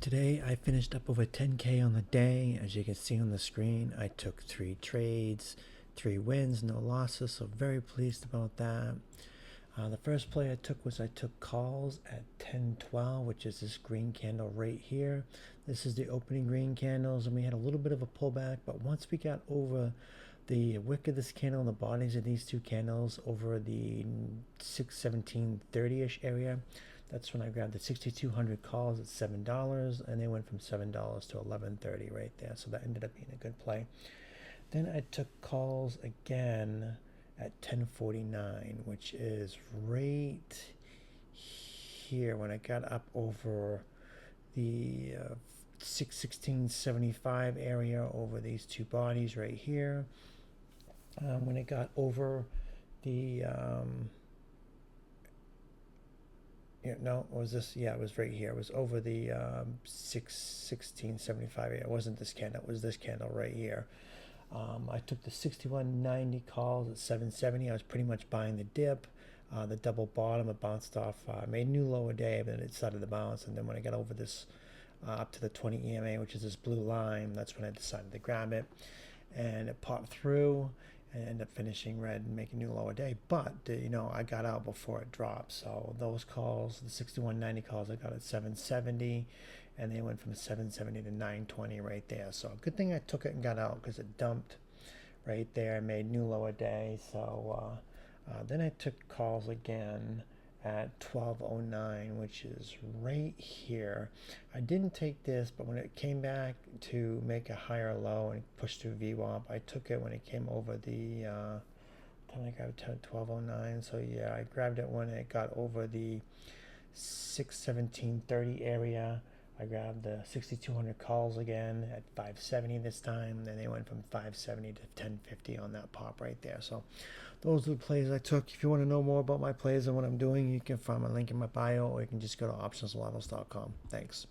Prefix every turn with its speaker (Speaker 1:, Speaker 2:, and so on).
Speaker 1: Today I finished up over 10K on the day. As you can see on the screen, I took 3 trades, 3 wins, no losses, so very pleased about that. The first play I took calls at 10.12, which is this green candle right here. This is the opening green candles, and we had a little bit of a pullback, but once we got over the wick of this candle and the bodies of these two candles over the 617.30ish area, that's when I grabbed the 6,200 calls at $7, and they went from $7 to $11.30 right there. So that ended up being a good play. Then I took calls again at 10.49, which is right here when I got up over the 616.75 area over these two bodies right here. When it got over the it was right here. It was over the 616.75. It wasn't this candle. It was this candle right here. I took the 61.90 calls at 7.70. I was pretty much buying the dip. The double bottom, it bounced off. Made a new lower day, but it started to bounce. And then when I got over this up to the 20 EMA, which is this blue line, that's when I decided to grab it. And it popped through and ended up finishing red and making a new lower day. But, I got out before it dropped. So those calls, the 61.90 calls, I got at 7.70. And they went from 7.70 to 9.20 right there. So good thing I took it and got out because it dumped right there, made new lower day. So then I took calls again at 12.09, which is right here. I didn't take this, but when it came back to make a higher low and push through VWAP, I took it when it came over the time I grabbed 12.09. So yeah, I grabbed it when it got over the 617.30 area. I grabbed the 6,200 calls again at 5.70 this time. Then they went from 5.70 to 10.50 on that pop right there. So those are the plays I took. If you want to know more about my plays and what I'm doing, you can find my link in my bio, or you can just go to optionslottos.com. Thanks.